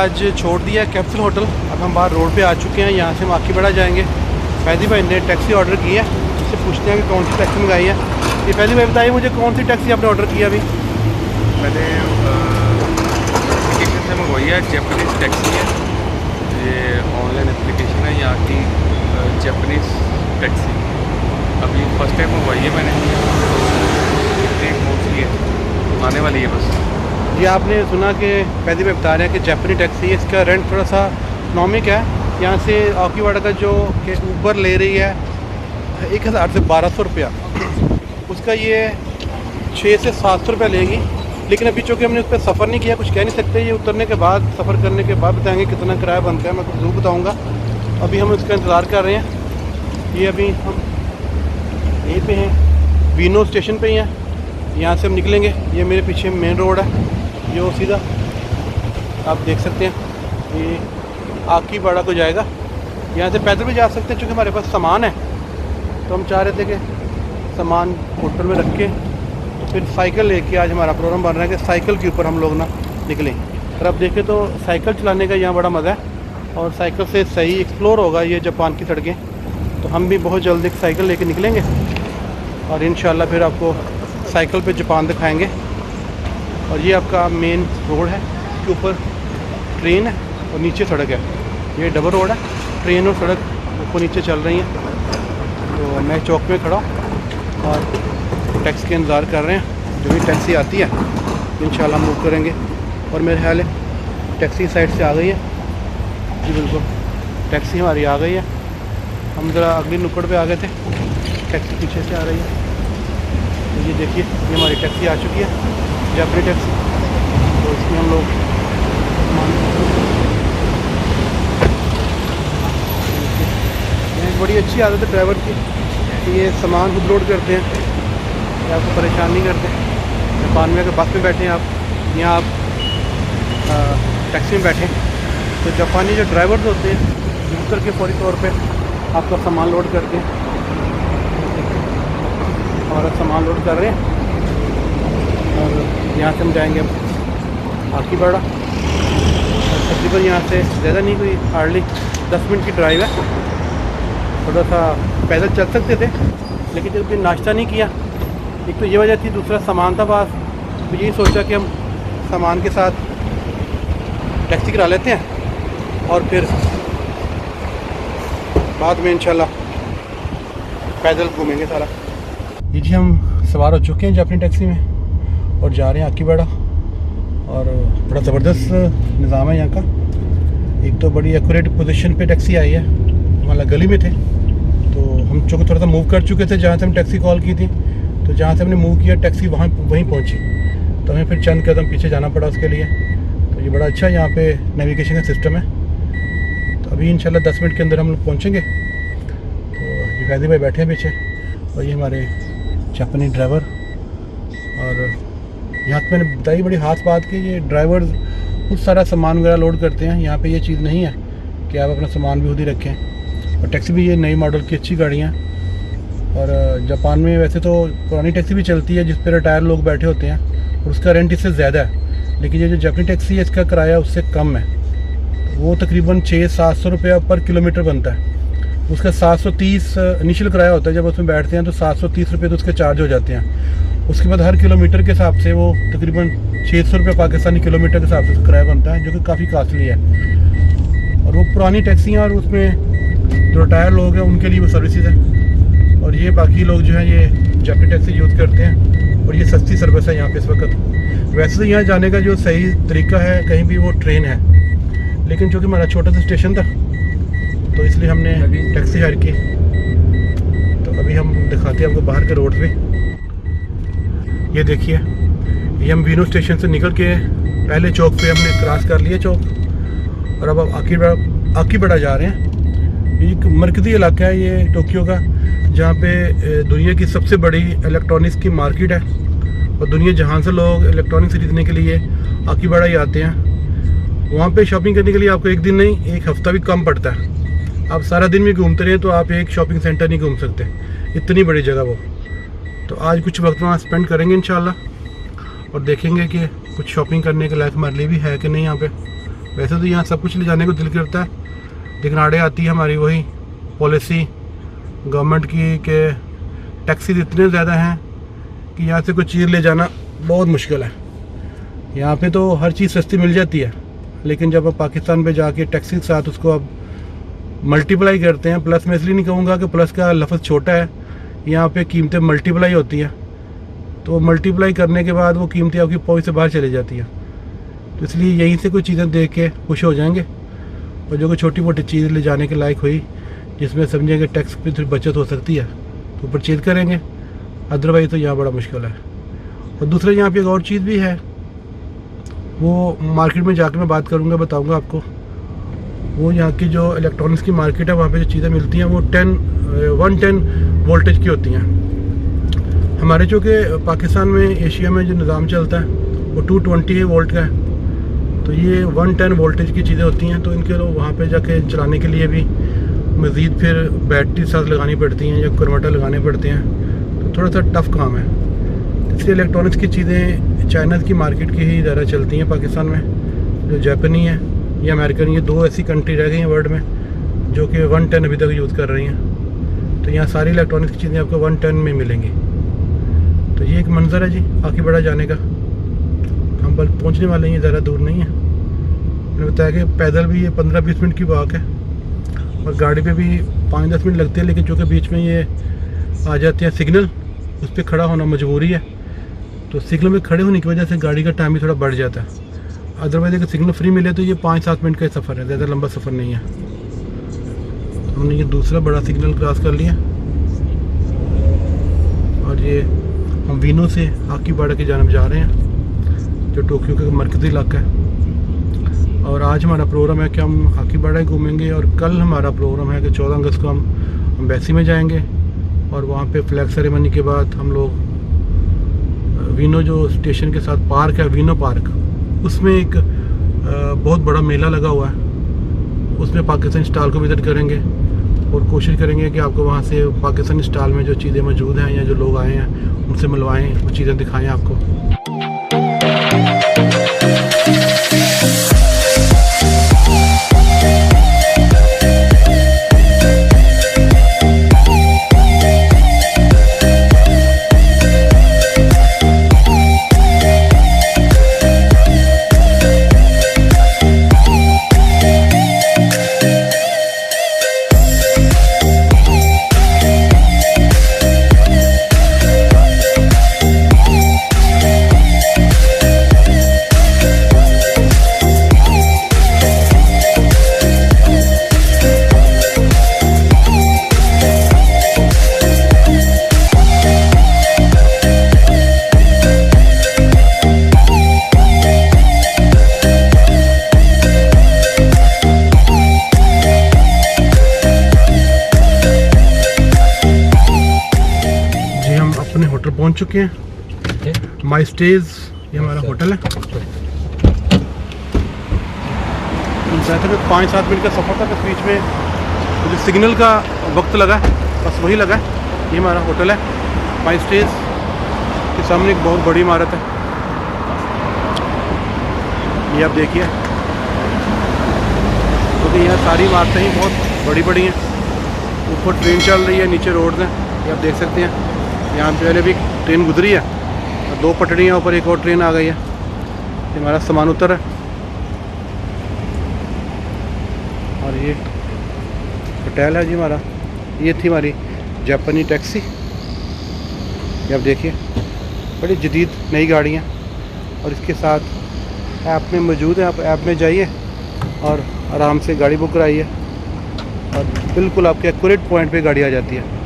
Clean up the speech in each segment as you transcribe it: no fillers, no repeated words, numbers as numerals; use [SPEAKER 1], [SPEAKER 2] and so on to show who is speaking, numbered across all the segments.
[SPEAKER 1] आज छोड़ दिया कैप्सूल होटल। अब हम बाहर रोड पे आ चुके हैं। यहाँ से हम आकीबड़ा जाएंगे। फैदी भाई ने टैक्सी ऑर्डर की है, उससे पूछते हैं कि कौन सी टैक्सी मंगाई है। ये फैदी भाई बताइए मुझे, कौन सी टैक्सी आपने ऑर्डर किया अभी?
[SPEAKER 2] मैंने एप्लीकेशन से मंगवाई है, जैपनीज़ टैक्सी है। ये ऑनलाइन एप्लीकेशन है यहाँ की, जैपनीज़ टैक्सी। अभी फर्स्ट टाइम मंगवाई है मैंने, कौन सी है, आने वाली है बस।
[SPEAKER 1] जी आपने सुना कि फैदी भाई बता रहे हैं कि जैपनीज़ टैक्सी है, इसका रेंट थोड़ा सा इकनॉमिक है। यहाँ से आकीबड़ा का जो कि ऊबर ले रही है 1000 से 1200 रुपया, उसका ये 6 से 700 रुपया लेगी। लेकिन अभी चूँकि हमने उस पर सफ़र नहीं किया, कुछ कह नहीं सकते। ये उतरने के बाद, सफ़र करने के बाद बताएंगे कितना किराया बनता है, मैं कुछ ज़रूर बताऊँगा। अभी हम उसका इंतज़ार कर रहे हैं। ये अभी हम यहीं पे हैं, वीनो स्टेशन पे ही हैं। यहाँ से हम निकलेंगे। ये मेरे पीछे मेन रोड है, ये वो सीधा आप देख सकते हैं, ये आकीबड़ा को जाएगा। यहाँ से पैदल भी जा सकते हैं, चूँकि हमारे पास सामान है। तो हम चाह रहे थे कि सामान होटल में रख के तो फिर साइकिल लेके, आज हमारा प्रोग्राम बन रहा है कि साइकिल के ऊपर हम लोग ना निकलें। और अब देखें तो साइकिल चलाने का यहाँ बड़ा मज़ा है, और साइकिल से सही एक्सप्लोर होगा ये जापान की सड़कें। तो हम भी बहुत जल्द एक साइकिल लेके निकलेंगे और इंशाल्लाह फिर आपको साइकिल पे जापान दिखाएंगे। और ये आपका मेन रोड है, इसके ऊपर ट्रेन है और नीचे सड़क है। ये डबल रोड है, ट्रेन और सड़क ऊपर नीचे चल रही हैं। तो मैं चौक पे खड़ा हूँ और टैक्सी के इंतज़ार कर रहे हैं। जो भी टैक्सी आती है इंशाल्लाह मूव करेंगे। और मेरे ख्याल है टैक्सी साइड से आ गई है। जी बिल्कुल, टैक्सी हमारी आ गई है। हम ज़रा अगली नुक्कड़ पे आ गए थे, टैक्सी पीछे से आ रही है। तो ये देखिए, ये हमारी टैक्सी आ चुकी है, जापानी टैक्सी। तो इसमें हम लोग बड़ी अच्छी आदत है ड्राइवर की कि ये सामान खुद लोड करते हैं, ये आपको परेशान नहीं करते। जापान में अगर बस में बैठे हैं आप, यहाँ आप टैक्सी में बैठे, तो जापानी जो ड्राइवर्स होते हैं उतर के फौरी तौर पे आपका सामान लोड करते हैं। हमारा सामान लोड कर रहे हैं और यहाँ से हम जाएंगे अब आकीबड़ा। और तकरीबन यहाँ से ज़्यादा नहीं, कोई हार्डली 10 मिनट की ड्राइव है। थोड़ा सा पैदल चल सकते थे, लेकिन जब नाश्ता नहीं किया, एक तो ये वजह थी, दूसरा सामान था पास। तो यही सोचा कि हम सामान के साथ टैक्सी करा लेते हैं और फिर बाद में इंशाल्लाह पैदल घूमेंगे सारा। ये जी हम सवार हो चुके हैं अपनी टैक्सी में और जा रहे हैं आकीबड़ा। और बड़ा ज़बरदस्त निज़ाम है यहाँ का। एक तो बड़ी एक्यूरेट पोजीशन पे टैक्सी आई है। हमारा गली में थे, तो हम चूँकि थोड़ा सा मूव कर चुके थे जहाँ से हम टैक्सी कॉल की थी। तो जहाँ से हमने मूव किया टैक्सी वहीं पहुँची, तो हमें फिर चंद कदम पीछे जाना पड़ा उसके लिए। तो ये बड़ा अच्छा यहाँ पे नेविगेशन का सिस्टम है। तो अभी इंशाल्लाह 10 मिनट के अंदर हम लोग पहुँचेंगे। तो ये फैदी भाई बैठे हैं पीछे और ये हमारे जापानी ड्राइवर। और यहाँ पे मैंने बताई बड़ी खास बात कि ये ड्राइवर बहुत सारा सामान वगैरह लोड करते हैं। यहाँ पे ये चीज़ नहीं है कि आप अपना सामान भी खुद ही रखें। और टैक्सी भी ये नई मॉडल की अच्छी गाड़ियाँ। और जापान में वैसे तो पुरानी टैक्सी भी चलती है जिस पर रिटायर लोग बैठे होते हैं, और उसका रेंट इससे ज़्यादा है। लेकिन ये जो जापानी टैक्सी है इसका किराया उससे कम है। वो तकरीबन 600-700 रुपया पर किलोमीटर बनता है। उसका 730 इनिशियल किराया होता है। जब उसमें बैठते हैं तो 730 रुपये तो उसके चार्ज हो जाते हैं। उसके बाद हर किलोमीटर के हिसाब से वो तकरीबन 600 रुपये पाकिस्तानी किलोमीटर के हिसाब से किराया बनता है, जो कि काफ़ी कास्टली है। और वो पुरानी टैक्सियाँ और उसमें जो रिटायर लोग हैं उनके लिए वो सर्विसेज है। और ये बाकी लोग जो हैं ये जापानी टैक्सी यूज़ करते हैं। और ये सस्ती सर्विस है यहाँ पे इस वक्त। वैसे तो यहाँ जाने का जो सही तरीका है कहीं भी वो ट्रेन है, लेकिन चूँकि हमारा छोटा सा स्टेशन था तो इसलिए हमने टैक्सी हायर की। तो अभी हम दिखाते हैं आपको बाहर के रोड पे। ये देखिए, ये हम वीनो स्टेशन से निकल के पहले चौक पे हमने क्रॉस कर लिया चौक, और अब आकीबड़ा जा रहे हैं। एक मरकज़ी इलाका है ये टोक्यो का, जहाँ पे दुनिया की सबसे बड़ी इलेक्ट्रॉनिक्स की मार्केट है। और दुनिया जहाँ से लोग इलेक्ट्रॉनिक्स खरीदने के लिए आकीबड़ा ही आते हैं। वहाँ पे शॉपिंग करने के लिए आपको एक दिन नहीं, एक हफ़्ता भी कम पड़ता है। आप सारा दिन भी घूमते रहे तो आप एक शॉपिंग सेंटर नहीं घूम सकते, इतनी बड़ी जगह वो। तो आज कुछ वक्त वहाँ स्पेंड करेंगे इंशाल्लाह, और देखेंगे कि कुछ शॉपिंग करने के लायक हमारे लिए भी है कि नहीं यहाँ पे। वैसे तो यहाँ सब कुछ ले जाने को दिल करता है, लेकिन आड़े आती है हमारी वही पॉलिसी गवर्नमेंट की कि टैक्सीज इतने ज़्यादा हैं कि यहाँ से कुछ चीज़ ले जाना बहुत मुश्किल है। यहाँ पे तो हर चीज़ सस्ती मिल जाती है, लेकिन जब आप पाकिस्तान पे जाके टैक्सी के साथ उसको आप मल्टीप्लाई करते हैं, प्लस मैं इसलिए नहीं कहूँगा कि प्लस का लफ्ज़ छोटा है, यहाँ पे कीमतें मल्टीप्लाई होती हैं, तो मल्टीप्लाई करने के बाद वो कीमतें आपकी पहुँच से बाहर चली जाती हैं। तो इसलिए यहीं से कुछ चीज़ें देख के खुश हो जाएंगे, और जो कि छोटी मोटी चीज़ ले जाने के लायक हुई जिसमें समझेंगे टैक्स पे थोड़ी बचत हो सकती है तो परचेज करेंगे, अदरवाइज़ तो यहाँ बड़ा मुश्किल है। और दूसरा यहाँ पे एक और चीज़ भी है, वो मार्केट में जाकर मैं बात करूँगा, बताऊँगा आपको। वो यहाँ की जो इलेक्ट्रॉनिक्स की मार्केट है, वहाँ पे जो चीज़ें मिलती हैं वो 110 वोल्टेज की होती हैं। हमारे जो कि पाकिस्तान में एशिया में जो निज़ाम चलता है वो 220 वोल्ट का है, तो ये 110 वोल्टेज की चीज़ें होती हैं। तो इनके लोग वहाँ पे जाके चलाने के लिए भी मज़ीद फिर बैटरी साथ लगानी पड़ती हैं या कन्वर्टर लगाने पड़ते हैं, तो थोड़ा सा टफ़ काम है। इसलिए इलेक्ट्रॉनिक्स की चीज़ें चाइना की मार्केट की ही ज़्यादा चलती हैं पाकिस्तान में। जो जापानी है या अमेरिकन, ये दो ऐसी कंट्री रह गई हैं वर्ल्ड में जो कि 110 अभी तक यूज़ कर रही हैं। तो यहाँ सारी इलेक्ट्रॉनिक्स की चीज़ें आपको 110 में मिलेंगी। तो ये एक मंज़र है जी आकी बड़ा जाने का। हम बल पहुँचने वाले हैं, ज़्यादा दूर नहीं है। मैंने बताया कि पैदल भी ये 15-20 मिनट की वॉक है, और गाड़ी पे भी 5-10 मिनट लगते हैं, लेकिन चूँकि बीच में ये आ जाते हैं सिग्नल, उस पर खड़ा होना मजबूरी है। तो सिग्नल में खड़े होने की वजह से गाड़ी का टाइम भी थोड़ा बढ़ जाता है। अदरवाइज़ अगर सिग्नल फ्री मिले तो ये 5-7 मिनट का सफ़र है, ज़्यादा लंबा सफ़र नहीं है। हमने ये दूसरा बड़ा सिग्नल क्रॉस कर लिया, और ये हम वीनो से आकीबाड़ा की जानब जा रहे हैं, जो टोक्यो का मरकज़ी इलाका है। और आज हमारा प्रोग्राम है कि हम आकीबाड़ा घूमेंगे, और कल हमारा प्रोग्राम है कि 14 अगस्त को हम एम्बेसी में जाएंगे, और वहाँ पे फ्लैग सेरेमनी के बाद हम लोग वीनो जो स्टेशन के साथ पार्क है, वीनो पार्क, उसमें एक बहुत बड़ा मेला लगा हुआ है, उसमें पाकिस्तानी स्टाइल को विज़िट करेंगे, और कोशिश करेंगे कि आपको वहाँ से पाकिस्तानी स्टाइल में जो चीज़ें मौजूद हैं या जो लोग आए हैं उनसे मिलवाएं, वो चीज़ें दिखाएं आपको। पहुंच चुके हैं माई स्टेज, ये हमारा होटल है। ज़्यादा में 5-7 मिनट का सफ़र था, बस बीच में जो सिग्नल का वक्त लगा बस वही लगा। ये हमारा होटल है माई स्टेज के सामने एक बहुत बड़ी इमारत है, ये आप देखिए। क्योंकि यहाँ सारी इमारतें ही बहुत बड़ी बड़ी हैं, ऊपर ट्रेन चल रही है, नीचे रोड हैं, ये आप देख सकते हैं। यहाँ पे पहले भी ट्रेन गुजरी है, और 2 पटड़ियाँ ऊपर एक और ट्रेन आ गई है। ये हमारा सामान उतर है, और ये होटल है जी हमारा। ये थी हमारी जापानी टैक्सी, ये आप देखिए, बड़ी जदीद नई गाड़ियाँ, और इसके साथ ऐप में मौजूद है। आप ऐप में जाइए और आराम से गाड़ी बुक कराइए, और बिल्कुल आपके एक्यूरेट पॉइंट पे गाड़ी आ जाती है।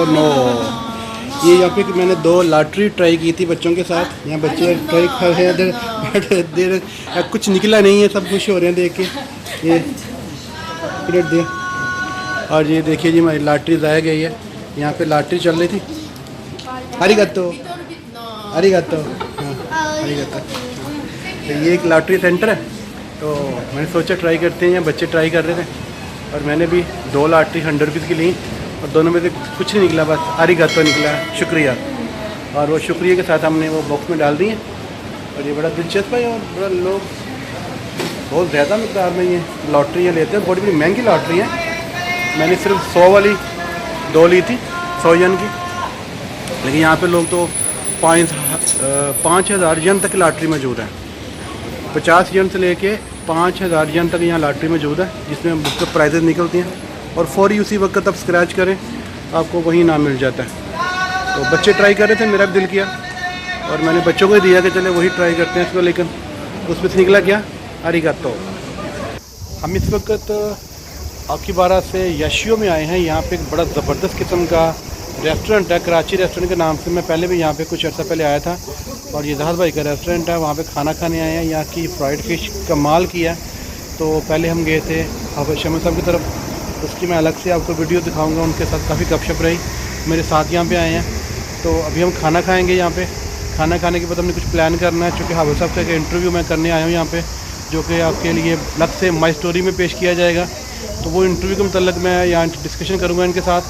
[SPEAKER 1] नो, ये यहाँ पे मैंने 2 लॉटरी ट्राई की थी बच्चों के साथ। यहाँ बच्चे ट्राई कर रहे हैं बट देर कुछ निकला नहीं है, सब खुश हो रहे हैं देख के। ये प्लेट दे, और ये देखिए जी हमारी लॉटरी ज़ाया गई है। यहाँ पे लॉटरी चल रही थी। अरिगातो अरिगातो, हाँ अरिगातो। तो ये एक लॉटरी सेंटर है, तो मैंने सोचा ट्राई करते हैं। यहाँ बच्चे ट्राई कर रहे थे और मैंने भी 2 लॉटरी 100 रुपीज़ की ली, और दोनों में से कुछ नहीं निकला, बस अरिगातो निकला, शुक्रिया। और वो शुक्रिया के साथ हमने वो बॉक्स में डाल दिए। और ये बड़ा दिलचस्प है, और बड़ा लोग बहुत ज़्यादा मकदार में ये लॉटरियाँ लेते हैं, बड़ी बड़ी महंगी लॉटरी हैं। मैंने सिर्फ 100 वाली 2 ली थी, 100 यन की, लेकिन यहाँ पे लोग तो 5,000 यन तक लॉटरी मौजूद है। 50 यन से लेके 5,000 यन तक यहाँ लॉटरी मौजूद है, जिसमें बुक के प्राइजेज निकलती हैं, और फौरी उसी वक्त आप स्क्रैच करें आपको वही इनाम मिल जाता है। तो बच्चे ट्राई कर रहे थे, मेरा भी दिल किया और मैंने बच्चों को ही दिया कि चले वही ट्राई करते हैं इसको, लेकिन उसमें से निकला क्या, अरिगातो। हम इस वक्त आकिबारा से याशियो में आए हैं। यहाँ पे एक बड़ा ज़बरदस्त किस्म का रेस्टोरेंट है, कराची रेस्टोरेंट के नाम से। मैं पहले भी यहाँ पे कुछ अर्सा पहले आया था, और ये जहाज़ भाई का रेस्टोरेंट है, वहाँ पे खाना खाने आए हैं। यहाँ की फ्राइड फ़िश कमाल की है। तो पहले हम गए थे हाफिज़ शमी साहब की तरफ, उसकी मैं अलग से आपको वीडियो दिखाऊंगा। उनके साथ काफ़ी गपशप रही, मेरे साथ यहाँ पे आए हैं। तो अभी हम खाना खाएँगे यहाँ पर। खाना खाने के बाद हमने कुछ प्लान करना है, चूँकि हाफिज़ साहब का एक इंटरव्यू मैं करने आया हूँ यहाँ पर, जो कि आपके लिए अलग से माई स्टोरी में पेश किया जाएगा। तो वो इंटरव्यू के मतलब मैं यहाँ डिस्कशन करूँगा इनके साथ।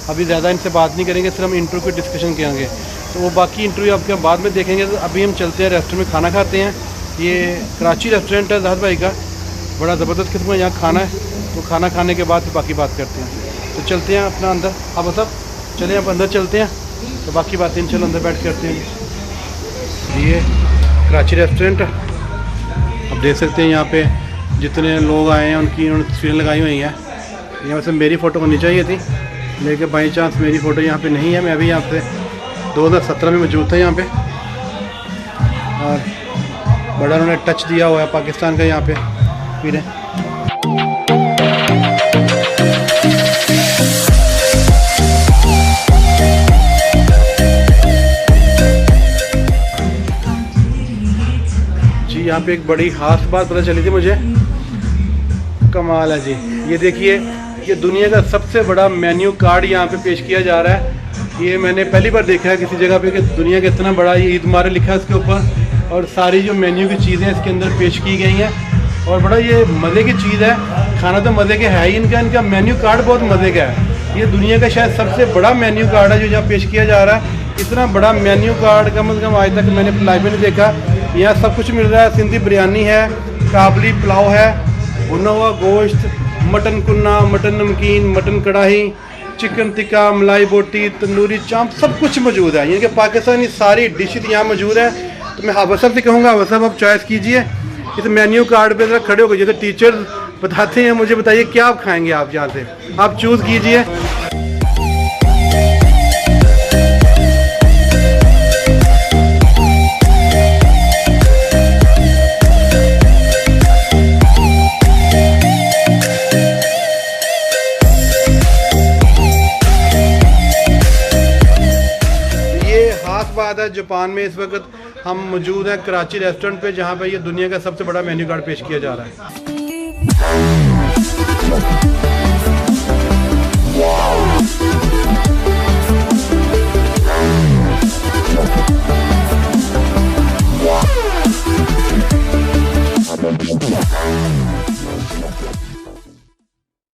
[SPEAKER 1] अभी ज़्यादा इनसे बात नहीं करेंगे, सिर्फ हम इंटरव्यू की डिस्कशन करेंगे। तो वो बाकी इंटरव्यू आपके बाद में देखेंगे। तो अभी हम चलते हैं रेस्टोरेंट में, खाना खाते हैं। ये कराची रेस्टोरेंट है जहाज़ भाई का, बड़ा ज़बरदस्त किस्म का यहाँ खाना है। तो खाना खाने के बाद फिर बाकी बात करते हैं। तो चलते हैं अपना अंदर, अब सब चलें, आप अंदर चलते हैं, तो बाकी बातें चलो अंदर बैठ करते हैं। ये कराची रेस्टोरेंट आप देख सकते हैं, यहाँ पे जितने लोग आए हैं उनकी उन्होंने तस्वीरें लगाई हुई हैं। यहाँ से मेरी फ़ोटो होनी चाहिए थी, लेकिन बाई चांस मेरी फ़ोटो यहाँ पे नहीं है। मैं अभी यहाँ पे 2017 में मौजूद था यहाँ पे, और बड़ा उन्होंने टच दिया हुआ है पाकिस्तान का यहाँ पे फिर। जी यहाँ पे एक बड़ी खास बात पता चली थी मुझे, कमाल है जी। ये देखिए, ये दुनिया का सबसे बड़ा मेन्यू कार्ड यहाँ पे पेश किया जा रहा है। ये मैंने पहली बार देखा है किसी जगह पे कि दुनिया का इतना बड़ा ये ईद मुबारक लिखा है उसके ऊपर, और सारी जो मेन्यू की चीज़ें इसके अंदर पेश की गई हैं। और बड़ा ये मज़े की चीज़ है, खाना तो मज़े के है ही, इनका मेन्यू कार्ड बहुत मज़े का है। ये दुनिया का शायद सबसे बड़ा मेन्यू कार्ड है जो यहाँ पेश किया जा रहा है। इतना बड़ा मेन्यू कार्ड कम से कम आज तक मैंने अपनी लाइफ में नहीं देखा। यहाँ सब कुछ मिल रहा है, सिंधी बिरयानी है, काबली पुलाव है, भुना हुआ गोश्त, मटन कुन्ना, मटन नमकीन, मटन कढ़ाई, चिकन टिक्का, मलाई बोटी, तंदूरी चाँप, सब कुछ मौजूद है। यानी कि पाकिस्तानी सारी डिशेज यहाँ मौजूद है। तो मैं हाफिज़ साहब से कहूँगा, हाफिज़ साहब आप चॉइस कीजिए, इस मेन्यू कार्ड पे ज़रा खड़े हो गए, जैसे टीचर बताते हैं, मुझे बताइए क्या आप खाएँगे, आप यहाँ से आप चूज़ कीजिए। बात है, जापान में इस वक्त हम मौजूद हैं कराची रेस्टोरेंट पे, जहाँ पे ये दुनिया का सबसे बड़ा मेन्यू कार्ड पेश किया जा रहा है।